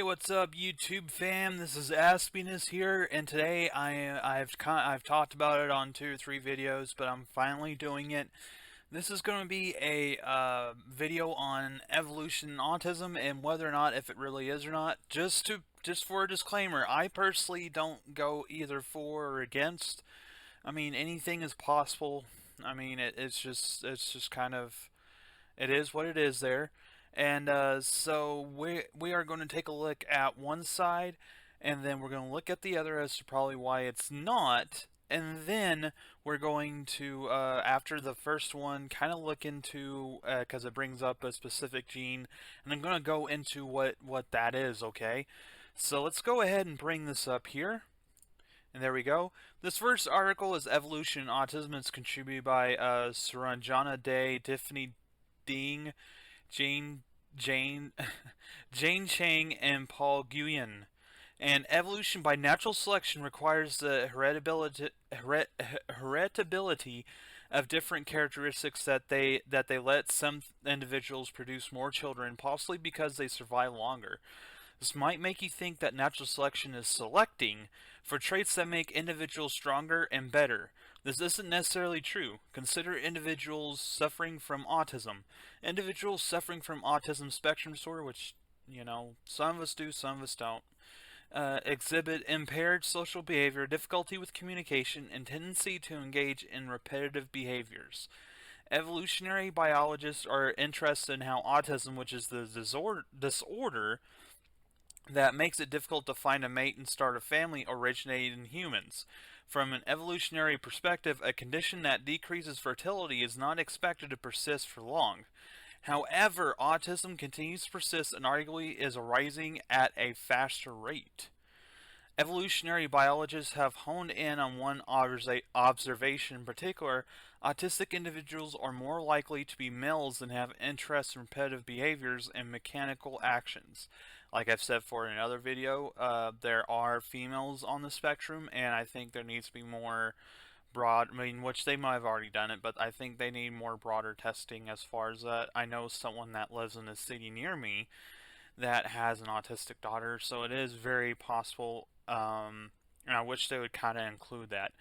what's up, YouTube fam? This is Aspieness here, and today I've talked about it on 2 or 3 videos, but I'm finally doing it. This is going to be a video on evolution and autism, and whether or not if it really is or not. Just for a disclaimer, I personally don't go either for or against. I mean, anything is possible. I mean, it's just kind of, it is what it is there. And so we are going to take a look at one side, and then we're going to look at the other as to probably why it's not. And then we're going to, after the first one, kind of look into, because it brings up a specific gene, and I'm going to go into what that is, okay? So let's go ahead and bring this up here. And there we go. This first article is Evolution and Autism. It's contributed by Saranjana Day, Tiffany Ding, Jane Jane Jane Chang, and Paul Nguyen. And evolution by natural selection requires the heritability of different characteristics that they let some individuals produce more children, possibly because they survive longer. This might make you think that natural selection is selecting for traits that make individuals stronger and better. This isn't necessarily true. Consider individuals suffering from autism. Individuals suffering from autism spectrum disorder, which, you know, some of us do, some of us don't, exhibit impaired social behavior, difficulty with communication, and tendency to engage in repetitive behaviors. Evolutionary biologists are interested in how autism, which is the disorder that makes it difficult to find a mate and start a family, originated in humans. From an evolutionary perspective, a condition that decreases fertility is not expected to persist for long. However, autism continues to persist and arguably is arising at a faster rate. Evolutionary biologists have honed in on one observation in particular. Autistic individuals are more likely to be males and have interests in repetitive behaviors and mechanical actions. Like I've said for in another video, there are females on the spectrum, and I think there needs to be more broad, I mean, which they might have already done it, but I think they need more broader testing as far as that. I know someone that lives in a city near me that has an autistic daughter, so it is very possible, and I wish they would kind of include that.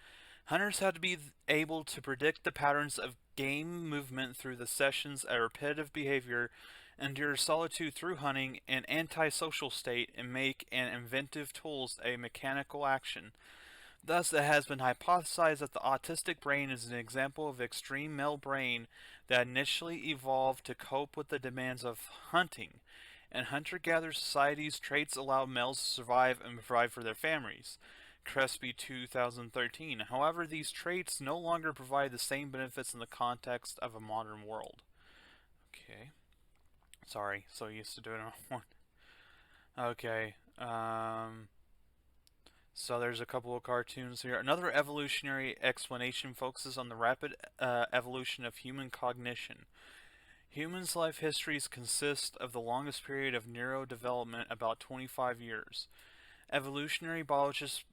Hunters have to be able to predict the patterns of game movement through the sessions of repetitive behavior, endure solitude through hunting, an antisocial state, and make an inventive tools a mechanical action. Thus, it has been hypothesized that the autistic brain is an example of extreme male brain that initially evolved to cope with the demands of hunting. In hunter-gatherer societies, traits allow males to survive and provide for their families. Crespi 2013. However, these traits no longer provide the same benefits in the context of a modern world. Okay. Sorry, so used to doing it on one. Okay. So there's a couple of cartoons here. Another evolutionary explanation focuses on the rapid evolution of human cognition. Humans' life histories consist of the longest period of neurodevelopment, about 25 years. Evolutionary biologists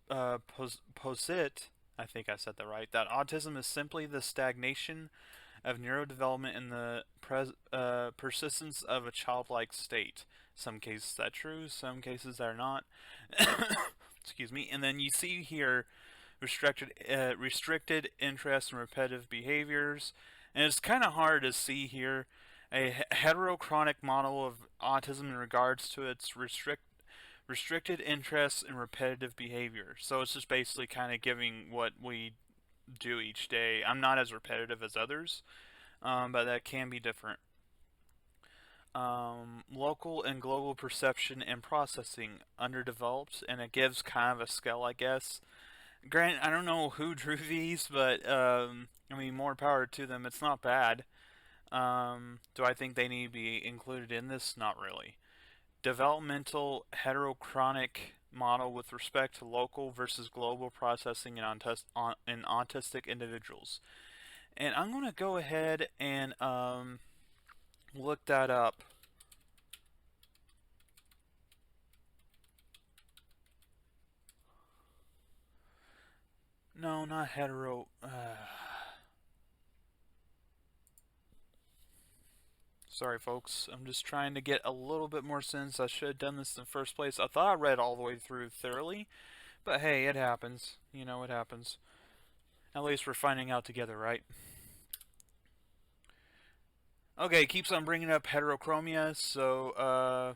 posit, I think I said that right, that autism is simply the stagnation of neurodevelopment in the persistence of a childlike state. Some cases that's true, some cases that are not. Excuse me. And then you see here restricted interest in repetitive behaviors. And it's kind of hard to see here a heterochronic model of autism in regards to its restricted interests in repetitive behavior. So it's just basically kind of giving what we do each day. I'm not as repetitive as others, but that can be different. Local and global perception and processing underdeveloped, and it gives kind of a scale, I guess. Granted, I don't know who drew these, but I mean, more power to them. It's not bad. Do I think they need to be included in this? Not really. Developmental heterochronic model with respect to local versus global processing in autistic individuals. And I'm going to go ahead and look that up. No, not hetero. Sorry, folks. I'm just trying to get a little bit more sense. I should have done this in the first place. I thought I read all the way through thoroughly, but hey, it happens. You know, it happens. At least we're finding out together, right? Okay, keeps on bringing up heterochromia. So,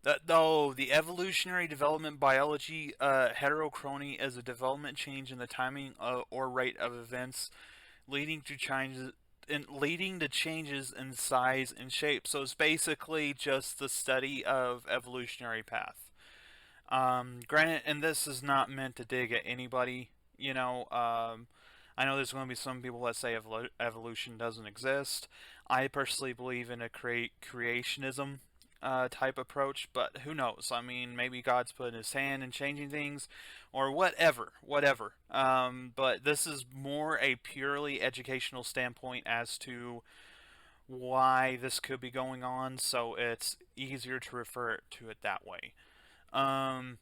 the evolutionary development biology, heterochrony is a development change in the timing or rate of events leading to changes in size and shape. So it's basically just the study of evolutionary path. Granted, and this is not meant to dig at anybody. I know there's going to be some people that say evolution doesn't exist. I personally believe in a creationism type approach, but who knows? I mean, maybe God's putting his hand in changing things, or whatever. But this is more a purely educational standpoint as to why this could be going on, so it's easier to refer to it that way. Um,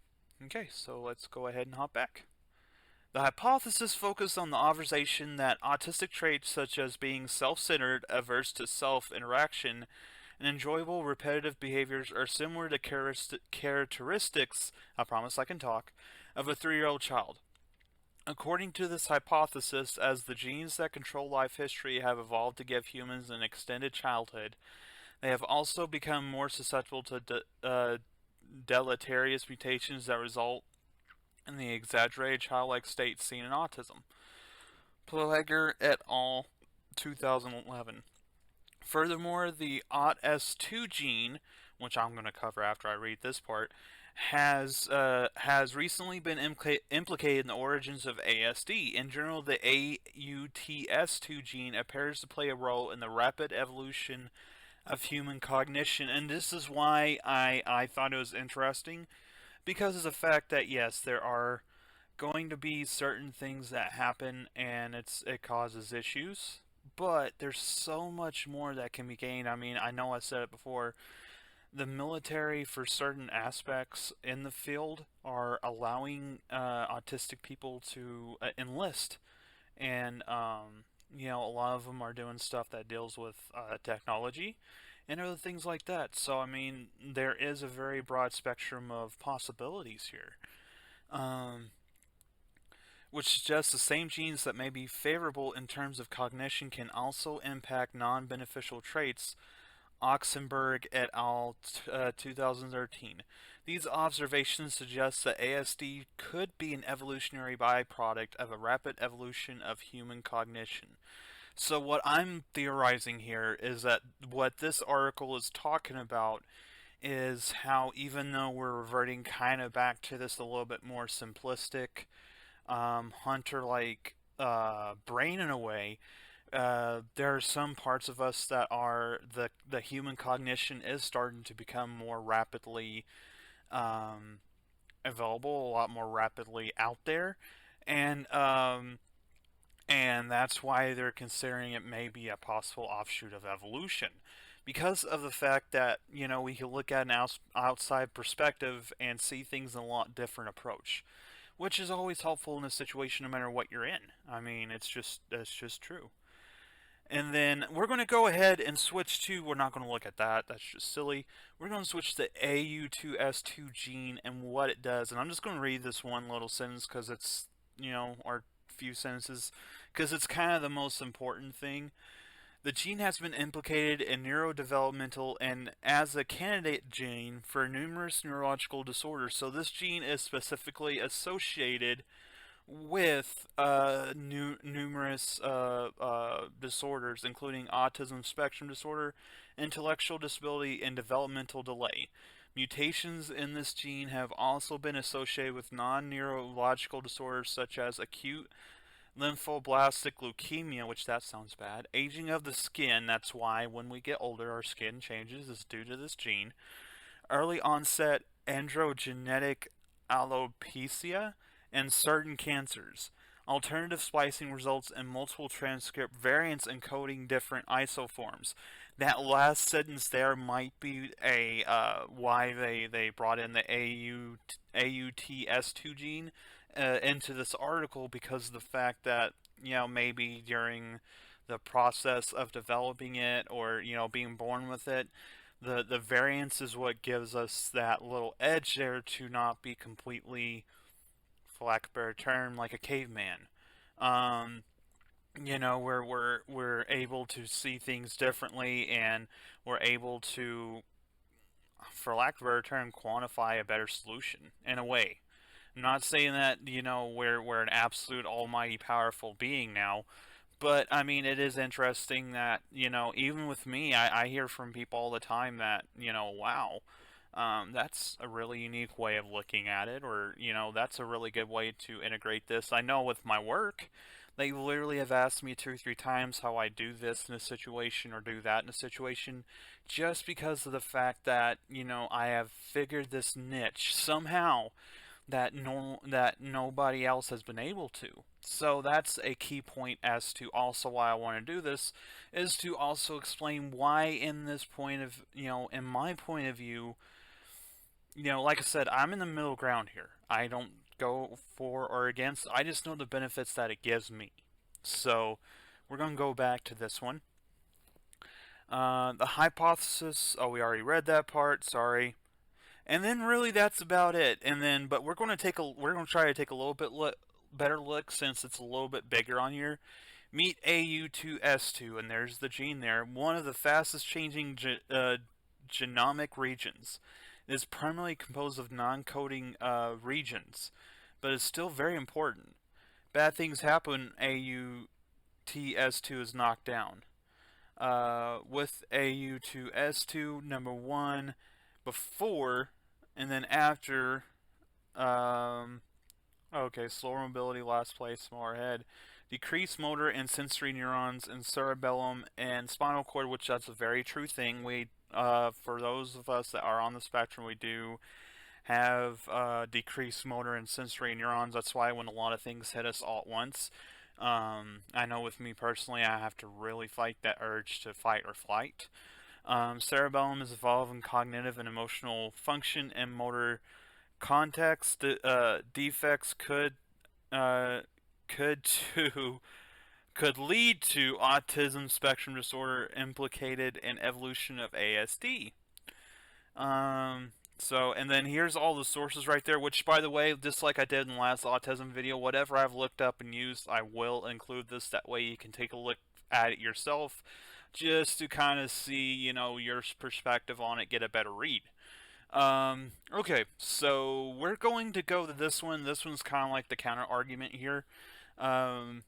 okay, so let's go ahead and hop back. The hypothesis focused on the observation that autistic traits such as being self-centered, averse to self-interaction, and enjoyable repetitive behaviors are similar to characteristics, I promise I can talk, of a 3-year-old child. According to this hypothesis, as the genes that control life history have evolved to give humans an extended childhood, they have also become more susceptible to deleterious mutations that result in the exaggerated childlike state seen in autism. Pleger et al., 2011. Furthermore, the AUT2 gene, which I'm going to cover after I read this part, has recently been implicated in the origins of ASD. In general, the AUTS2 gene appears to play a role in the rapid evolution of human cognition, and this is why I thought it was interesting, because of the fact that yes, there are going to be certain things that happen and it causes issues, but there's so much more that can be gained. I mean, I know I said it before, the military for certain aspects in the field are allowing autistic people to enlist, and a lot of them are doing stuff that deals with technology and other things like that. So I mean, there is a very broad spectrum of possibilities here, um, which suggests the same genes that may be favorable in terms of cognition can also impact non-beneficial traits. Oxenberg et al. 2013. These observations suggest that ASD could be an evolutionary byproduct of a rapid evolution of human cognition. So what I'm theorizing here is that what this article is talking about is how, even though we're reverting kind of back to this a little bit more simplistic, hunter-like brain in a way, there are some parts of us that are the human cognition is starting to become more rapidly available, a lot more rapidly out there, and that's why they're considering it may be a possible offshoot of evolution, because of the fact that we can look at an outside perspective and see things in a lot different approach, which is always helpful in a situation no matter what you're in. I mean, that's just true. And then we're going to go ahead and switch to, we're not going to look at that, that's just silly. We're going to switch to AU2S2 gene and what it does. And I'm just going to read this one little sentence because it's, our few sentences, because it's kind of the most important thing. The gene has been implicated in neurodevelopmental and as a candidate gene for numerous neurological disorders. So this gene is specifically associated with numerous disorders, including autism spectrum disorder, intellectual disability, and developmental delay. Mutations in this gene have also been associated with non-neurological disorders such as acute lymphoblastic leukemia, which that sounds bad, aging of the skin, that's why when we get older our skin changes, is due to this gene, early onset androgenetic alopecia, and certain cancers. Alternative splicing results in multiple transcript variants encoding different isoforms. That last sentence there might be a why they brought in the AUTS2 gene into this article, because of the fact that maybe during the process of developing it, or being born with it. The variance is what gives us that little edge there to not be completely, for lack of a better term, like a caveman. Um, where we're able to see things differently, and we're able to, for lack of a better term, quantify a better solution in a way. I'm not saying that we're an absolute almighty powerful being now, but I mean it is interesting that even with me, I hear from people all the time that wow, that's a really unique way of looking at it, or that's a really good way to integrate this. I know with my work, they literally have asked me 2 or 3 times how I do this in a situation or do that in a situation, just because of the fact that I have figured this niche somehow that nobody else has been able to. So that's a key point as to also why I want to do this, is to also explain why in this point of in my point of view, like I said, I'm in the middle ground here. I don't go for or against. I just know the benefits that it gives me. So we're going to go back to this one. The hypothesis. Oh, we already read that part. Sorry. And then really that's about it. And then, but we're going to try to take a little bit better look, since it's a little bit bigger on here. Meet AU2S2, and there's the gene there. One of the fastest changing genomic regions. It is primarily composed of non-coding regions, but it's still very important. Bad things happen. AU2S2 is knocked down. With AU2S2, number one, before and then after, okay, slower mobility, last place, smaller head, decreased motor and sensory neurons in cerebellum and spinal cord, which that's a very true thing. For those of us that are on the spectrum, we do have decreased motor and sensory neurons. That's why when a lot of things hit us all at once, I know with me personally, I have to really fight that urge to fight or flight. Cerebellum is involved in cognitive and emotional function and motor context. Defects uh, could to could lead to autism spectrum disorder implicated in evolution of ASD. And then here's all the sources right there, which, by the way, just like I did in the last autism video, whatever I've looked up and used, I will include this. That way you can take a look at it yourself, just to kind of see, your perspective on it, get a better read. Okay, so we're going to go to this one. This one's kind of like the counter argument here. And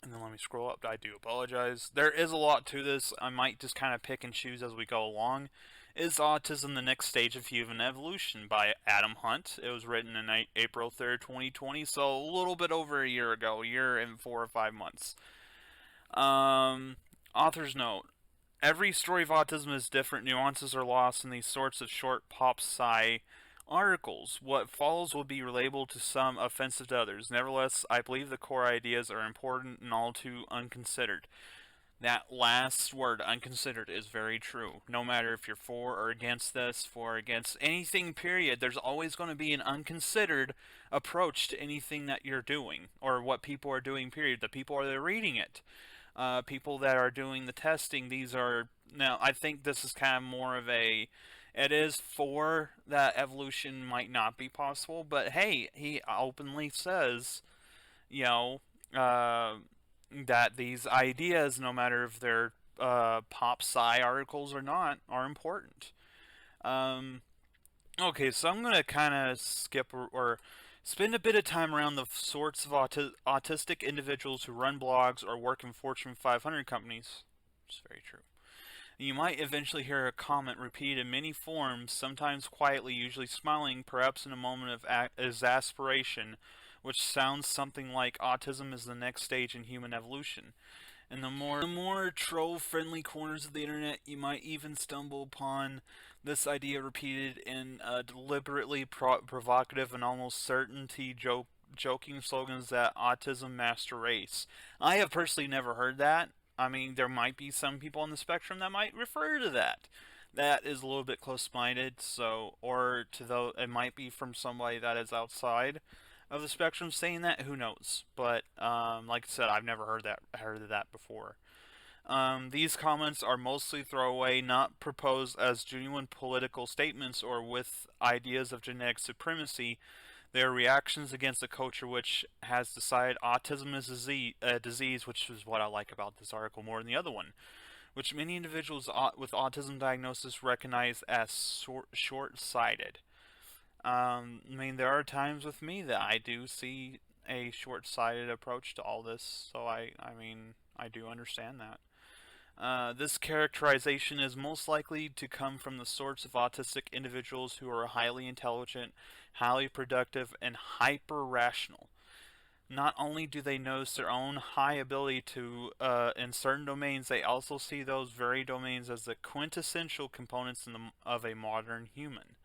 then let me scroll up. I do apologize. There is a lot to this. I might just kind of pick and choose as we go along. Is Autism the Next Stage of Human Evolution by Adam Hunt. It was written in April 3rd, 2020, so a little bit over a year ago, a year and 4 or 5 months. Author's note. Every story of autism is different. Nuances are lost in these sorts of short pop-sci articles. What follows will be relatable to some, offensive to others. Nevertheless, I believe the core ideas are important and all too unconsidered. That last word, unconsidered, is very true. No matter if you're for or against this, for or against anything, period, there's always going to be an unconsidered approach to anything that you're doing, or what people are doing, period. The people that are reading it. People that are doing the testing, now I think this is kind of more of it is for that evolution might not be possible, but hey, he openly says, you know, that these ideas, no matter if they're pop sci articles or not, are important. Okay, so I'm going to kind of skip or spend a bit of time around the sorts of autistic individuals who run blogs or work in Fortune 500 companies. It's very true. You might eventually hear a comment repeated in many forms, sometimes quietly, usually smiling, perhaps in a moment of exasperation, which sounds something like autism is the next stage in human evolution. In the more troll-friendly corners of the internet, you might even stumble upon this idea repeated in deliberately provocative and almost certainty joking slogans that autism master race. I have personally never heard that. I mean, there might be some people on the spectrum that might refer to that. That is a little bit close-minded, it might be from somebody that is outside of the spectrum saying that. Who knows? But like I said, I've never heard of that before. These comments are mostly throwaway, not proposed as genuine political statements or with ideas of genetic supremacy. They are reactions against a culture which has decided autism is a disease, which is what I like about this article more than the other one, which many individuals with autism diagnosis recognize as short-sighted. I mean, there are times with me that I do see a short-sighted approach to all this, so I mean, I do understand that. This characterization is most likely to come from the sorts of autistic individuals who are highly intelligent, highly productive, and hyper rational. Not only do they notice their own high ability to in certain domains, they also see those very domains as the quintessential components of a modern human.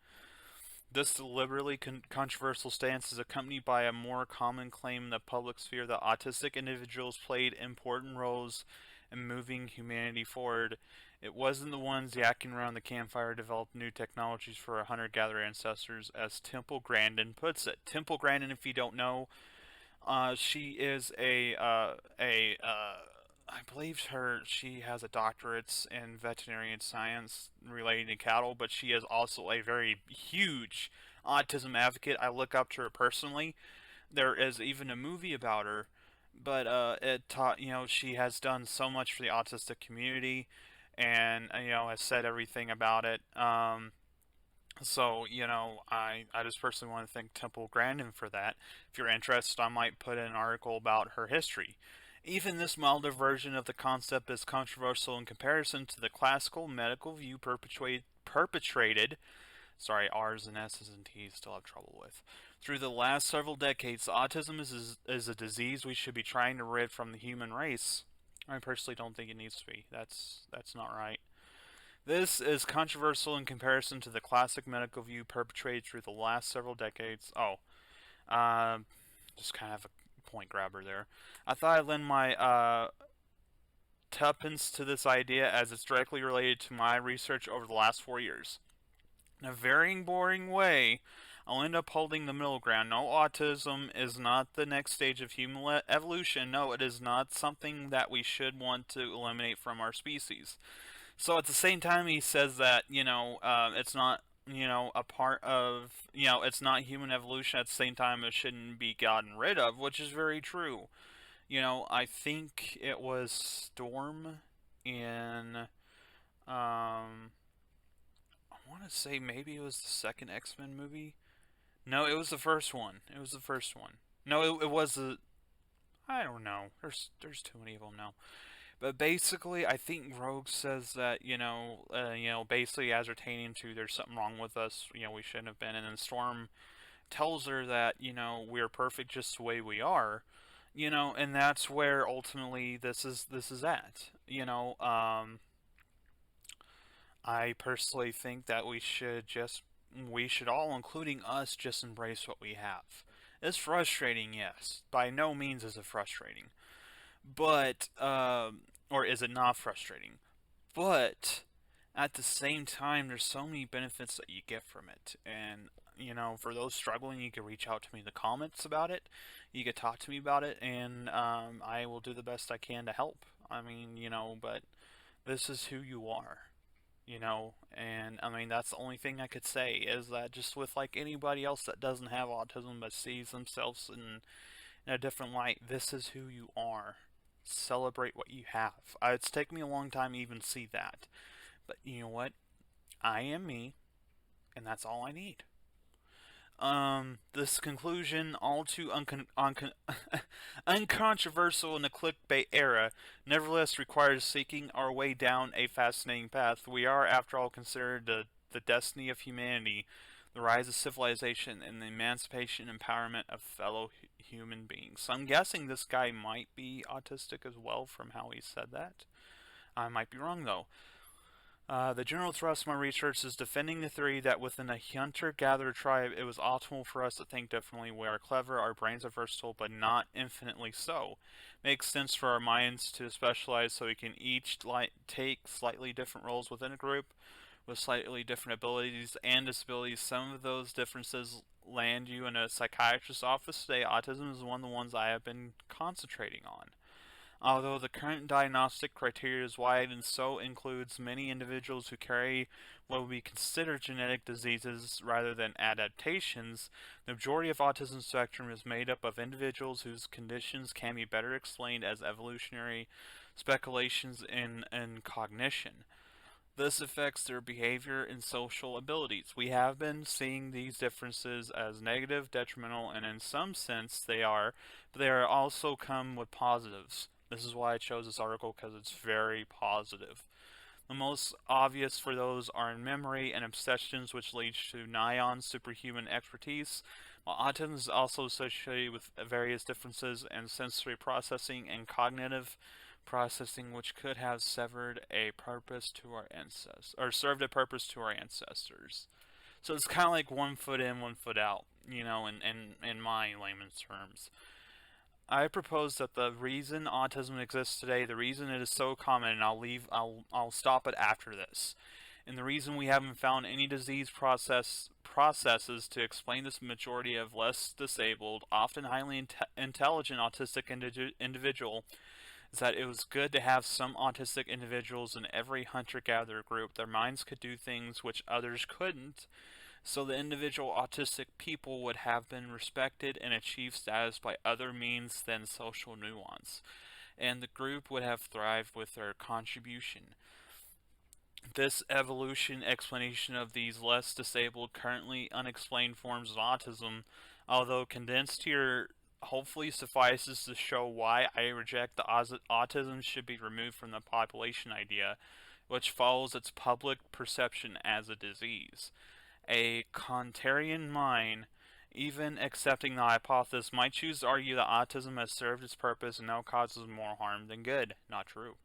This deliberately controversial stance is accompanied by a more common claim in the public sphere that autistic individuals played important roles in moving humanity forward. It wasn't the ones yakking around the campfire developed new technologies for our hunter-gatherer ancestors, as Temple Grandin puts it. Temple Grandin, if you don't know, she is I believe she has a doctorate in veterinarian science relating to cattle, but she is also a very huge autism advocate. I look up to her personally. There is even a movie about her, but it taught, she has done so much for the autistic community, and has said everything about it. So, I just personally want to thank Temple Grandin for that. If you're interested, I might put in an article about her history. Even this milder version of the concept is controversial in comparison to the classical medical view perpetrated, sorry, R's and S's and T's still have trouble with. Through the last several decades, autism is a disease we should be trying to rid from the human race. I personally don't think it needs to be. That's not right. This is controversial in comparison to the classic medical view perpetrated through the last several decades. Oh, just kind of a point grabber there. I thought I'd lend my tuppence to this idea as it's directly related to my research over the last 4 years. In a very boring way, I'll end up holding the middle ground. No, autism is not the next stage of human evolution. No, it is not something that we should want to eliminate from our species. So at the same time, he says that it's not a part of it's not human evolution. At the same time, it shouldn't be gotten rid of, which is very true. I think it was Storm in I want to say maybe it was the second X-Men movie. No, it was the first one. It was the first one. No, it was the. I don't know. There's too many of them now. But basically, I think Rogue says that basically ascertaining to there's something wrong with us. We shouldn't have been. And then Storm tells her that we're perfect just the way we are. And that's where ultimately this is at. I personally think that we should all, including us, just embrace what we have. It's frustrating, yes. By no means is it frustrating. But, or is it not frustrating? But, at the same time, there's so many benefits that you get from it. And, for those struggling, you can reach out to me in the comments about it. You can talk to me about it, and I will do the best I can to help. I mean, but this is who you are. And I mean, that's the only thing I could say is that just with like anybody else that doesn't have autism but sees themselves in a different light, this is who you are. Celebrate what you have. It's taken me a long time to even see that. But you know what? I am me, and that's all I need. This conclusion, all too uncontroversial in the clickbait era, nevertheless requires seeking our way down a fascinating path. We are, after all, considered the destiny of humanity, the rise of civilization, and the emancipation and empowerment of fellow human beings. So I'm guessing this guy might be autistic as well from how he said that. I might be wrong, though. The general thrust of my research is defending the theory that within a hunter-gatherer tribe, it was optimal for us to think differently. We are clever, our brains are versatile, but not infinitely so. Makes sense for our minds to specialize so we can each take slightly different roles within a group with slightly different abilities and disabilities. Some of those differences land you in a psychiatrist's office today, autism is one of the ones I have been concentrating on. Although the current diagnostic criteria is wide and so includes many individuals who carry what would be considered genetic diseases rather than adaptations, the majority of autism spectrum is made up of individuals whose conditions can be better explained as evolutionary speculations in cognition. This affects their behavior and social abilities. We have been seeing these differences as negative, detrimental, and in some sense they are, but they are also come with positives. This is why I chose this article, because it's very positive. The most obvious for those are in memory and obsessions, which leads to nigh on superhuman expertise, while autism is also associated with various differences in sensory processing and cognitive processing, which could have severed a purpose to our ancestors, or served a purpose to our ancestors. So it's kind of like one foot in, one foot out, in my layman's terms. I propose that the reason autism exists today, the reason it is so common, and I'll stop it after this. And the reason we haven't found any disease processes to explain this majority of less disabled, often highly intelligent autistic individual is that it was good to have some autistic individuals in every hunter-gatherer group. Their minds could do things which others couldn't, so the individual autistic people would have been respected and achieved status by other means than social nuance, and the group would have thrived with their contribution. This evolution explanation of these less disabled, currently unexplained forms of autism, although condensed here, hopefully suffices to show why I reject the autism should be removed from the population idea, which follows its public perception as a disease. A Kantian mind, even accepting the hypothesis, might choose to argue that autism has served its purpose and now causes more harm than good. Not true.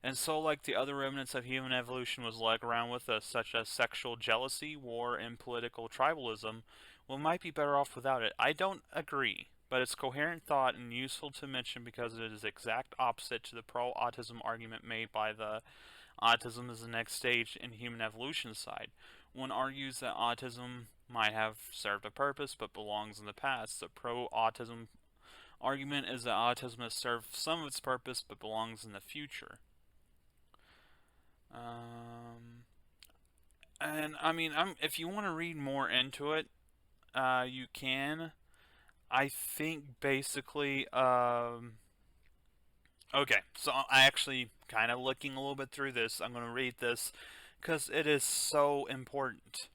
And so, like the other remnants of human evolution was led around with us, such as sexual jealousy, war, and political tribalism, we might be better off without it. I don't agree, but it's coherent thought and useful to mention because it is exact opposite to the pro-autism argument made by the autism is the next stage in human evolution side. One argues that autism might have served a purpose but belongs in the past. The pro-autism argument is that autism has served some of its purpose but belongs in the future. And I mean, if you want to read more into it, you can. I think basically, okay, so I actually kind of looking a little bit through this. I'm going to read this because it is so important.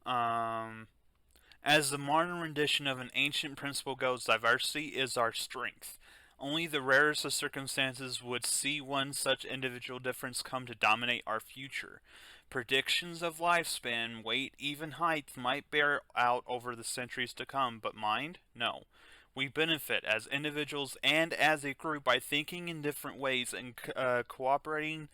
As the modern rendition of an ancient principle goes, diversity is our strength. Only the rarest of circumstances would see one such individual difference come to dominate our future. Predictions of lifespan, weight, even height might bear out over the centuries to come, but mind? No. We benefit as individuals and as a group by thinking in different ways and cooperating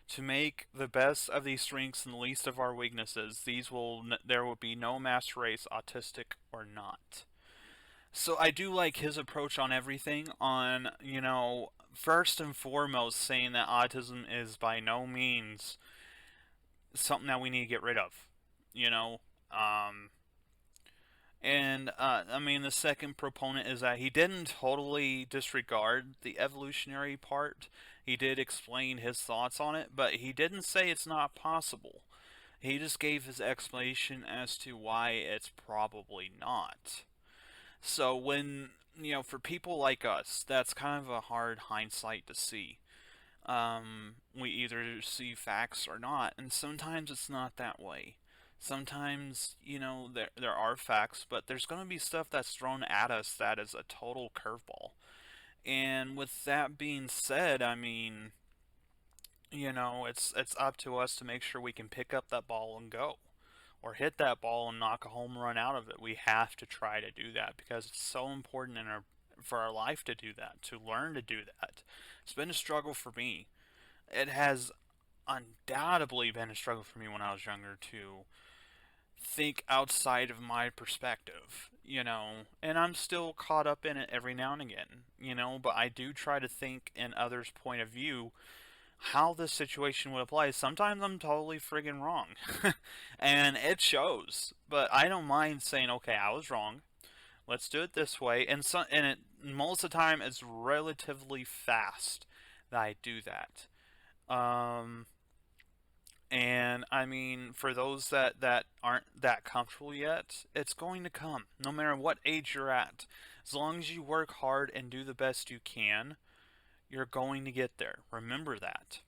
to make the best of these strengths and the least of our weaknesses. There will be no master race, autistic or not. So I do like his approach on everything. First and foremost, saying that autism is by no means something that we need to get rid of. You know, I mean, the second proponent is that he didn't totally disregard the evolutionary part. He did explain his thoughts on it, but he didn't say it's not possible. He just gave his explanation as to why it's probably not. So for people like us, that's kind of a hard hindsight to see. We either see facts or not, and sometimes it's not that way. Sometimes, there are facts, but there's going to be stuff that's thrown at us that is a total curveball. And with that being said, I mean, it's up to us to make sure we can pick up that ball and go, or hit that ball and knock a home run out of it. We have to try to do that because it's so important for our life to do that, to learn to do that. It's been a struggle for me. It has undoubtedly been a struggle for me when I was younger to think outside of my perspective, and I'm still caught up in it every now and again, but I do try to think in others' point of view, how this situation would apply. Sometimes I'm totally friggin' wrong. And it shows. But I don't mind saying, okay, I was wrong. Let's do it this way. Most of the time, it's relatively fast that I do that. Um, and I mean, for those that aren't that comfortable yet, it's going to come, no matter what age you're at. As long as you work hard and do the best you can, you're going to get there. Remember that.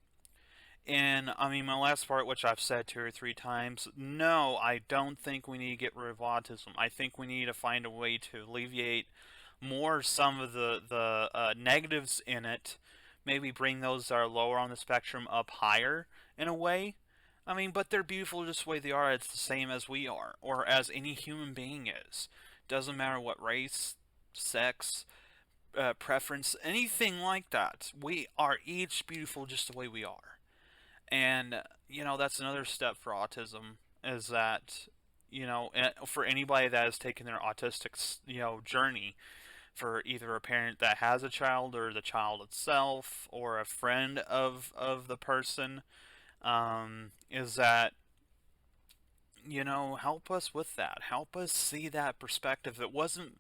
And I mean, my last part, which I've said 2 or 3 times, no, I don't think we need to get rid of autism. I think we need to find a way to alleviate some of the negatives in it. Maybe bring those that are lower on the spectrum up higher in a way. I mean, but they're beautiful just the way they are. It's the same as we are, or as any human being is. Doesn't matter what race, sex, preference, anything like that. We are each beautiful just the way we are. And, that's another step for autism is that, for anybody that has taken their autistic, journey, for either a parent that has a child or the child itself or a friend of the person, is that, help us with that. Help us see that perspective. If it wasn't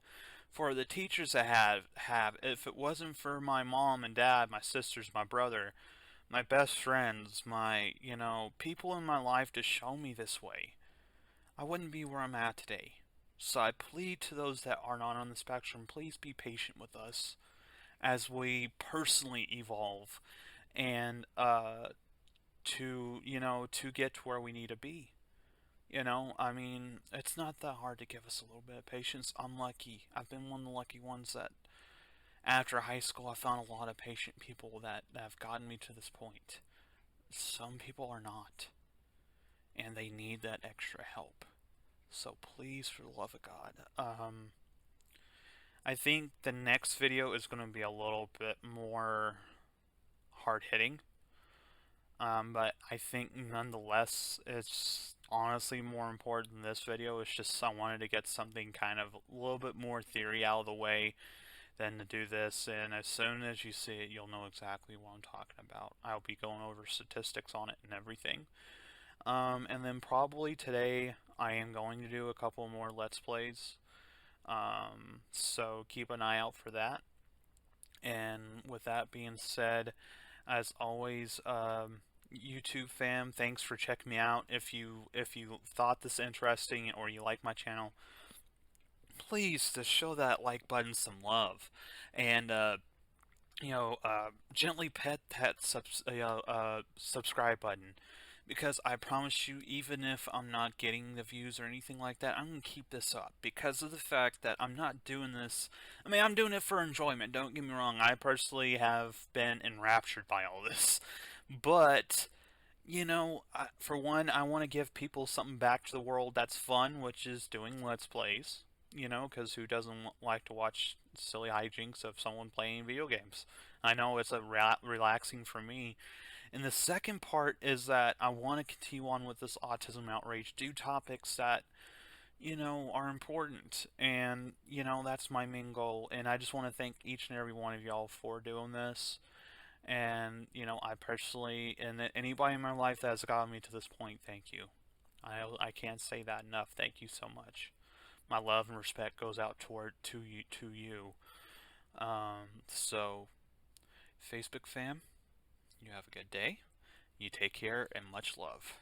for the teachers that have, if it wasn't for my mom and dad, my sisters, my brother, my best friends, my, people in my life to show me this way, I wouldn't be where I'm at today. So I plead to those that are not on the spectrum, please be patient with us as we personally evolve and to get to where we need to be. I mean, it's not that hard to give us a little bit of patience. I'm lucky. I've been one of the lucky ones that after high school I found a lot of patient people that have gotten me to this point. Some people are not, and they need that extra help. So please, for the love of God, I think the next video is going to be a little bit more hard hitting. But I think nonetheless, it's honestly more important than this video. It's just I wanted to get something kind of a little bit more theory out of the way than to do this. And as soon as you see it, you'll know exactly what I'm talking about. I'll be going over statistics on it and everything. And then probably today I am going to do a couple more Let's Plays. So keep an eye out for that. And with that being said, as always, YouTube fam, thanks for checking me out. If you thought this interesting or you like my channel, please just show that like button some love, and gently pet that subscribe button, because I promise you, even if I'm not getting the views or anything like that, I'm going to keep this up because of the fact that I'm not doing this. I mean, I'm doing it for enjoyment, don't get me wrong. I personally have been enraptured by all this. But, for one, I want to give people something back to the world that's fun, which is doing Let's Plays. Because who doesn't like to watch silly hijinks of someone playing video games? I know it's relaxing for me. And the second part is that I want to continue on with this autism outrage, do topics that, are important. And, that's my main goal. And I just want to thank each and every one of y'all for doing this. And, I personally, and anybody in my life that has gotten me to this point, thank you. I can't say that enough. Thank you so much. My love and respect goes out to you. So, Facebook fam, you have a good day. You take care and much love.